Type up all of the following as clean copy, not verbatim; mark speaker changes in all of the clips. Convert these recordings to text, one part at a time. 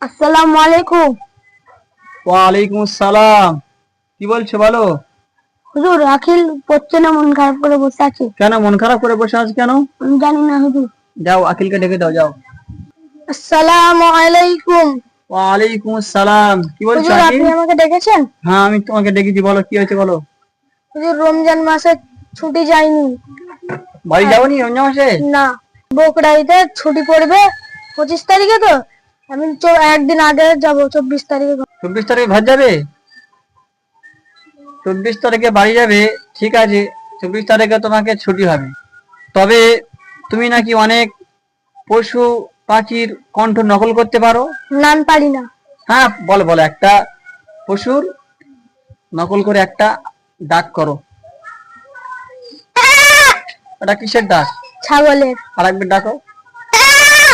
Speaker 1: আসসালামু আলাইকুম।
Speaker 2: ওয়ালাইকুম আসসালাম। কি বলছো বলো?
Speaker 1: হুজুর, আখিল পড়ছে না, মন খারাপ করে বসে আছে।
Speaker 2: কেন মন খারাপ করে বসে আছো কেন?
Speaker 1: আমি জানি না হুজুর।
Speaker 2: যাও আকিলকে ডেকে দাও, যাও।
Speaker 1: আসসালামু আলাইকুম।
Speaker 2: ওয়ালাইকুম আসসালাম। কি বলছো
Speaker 1: হুজুর,
Speaker 2: আকিল?
Speaker 1: আপনি আমাকে ডেকেছেন?
Speaker 2: হ্যাঁ, আমি তোমাকে ডেকেছি, বলো কি হয়েছে বলো।
Speaker 1: হুজুর, রমজান মাসে ছুটি যায়নি।
Speaker 2: বাড়ি
Speaker 1: আর
Speaker 2: যাওনি রমজান মাসে?
Speaker 1: না, বকরাইতে ছুটি পড়বে 25 তারিখে, তো আমি একদিন আগে যাব, 24 তারিখে।
Speaker 2: 24 তারিখে ঘর যাবে? 24 তারিখে বাড়ি যাবে? ঠিক আছে, 24 তারিখে তোমাকে ছুটি হবে। তবে তুমি নাকি অনেক পশু পাখির কণ্ঠ নকল করতে পারো।
Speaker 1: না, আমি পারি না।
Speaker 2: হ্যাঁ, বলো বলো, একটা পশুর নকল করে একটা ডাক করো। ওটা কিসের ডাক?
Speaker 1: ছাগলের।
Speaker 2: আর একবার ডাকো।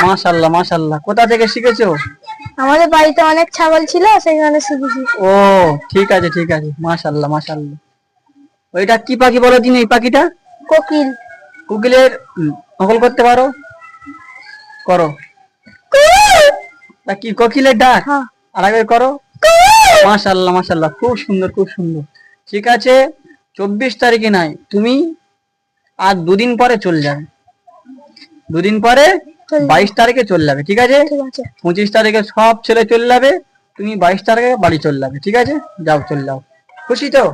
Speaker 2: মাশাল্লাহ মাশাল্লাহ, কোথা থেকে শিখেছো?
Speaker 1: আমাদের বাড়িতে অনেক ছাগল ছিল, সেখানে শিখেছি।
Speaker 2: ও, ঠিক আছে ঠিক আছে, মাশাল্লাহ মাশাল্লাহ। ওইটা কি পাখি বলো দিন, এই পাখিটা?
Speaker 1: কোকিল।
Speaker 2: কোকিলের নকল করতে পারো? করো। তা কি কোকিলের ডাক?
Speaker 1: হ্যাঁ।
Speaker 2: আর একবার করো। মাশাল্লাহ মাশাল্লাহ, খুব সুন্দর খুব সুন্দর। ঠিক আছে, 24 তারিখে নাই, তুমি আর দুদিন পরে চলে যাবে। দুদিন পরে
Speaker 1: চলে যাবো।
Speaker 2: 22 তারিখে চলে যাবে, ঠিক আছে?
Speaker 1: ঠিক আছে।
Speaker 2: 25 তারিখে সব ছেলে চলে যাবে, তুমি 22 তারিখে বাড়ি চলে যাবে, ঠিক আছে? যাও, চলে যাও। খুশি তো?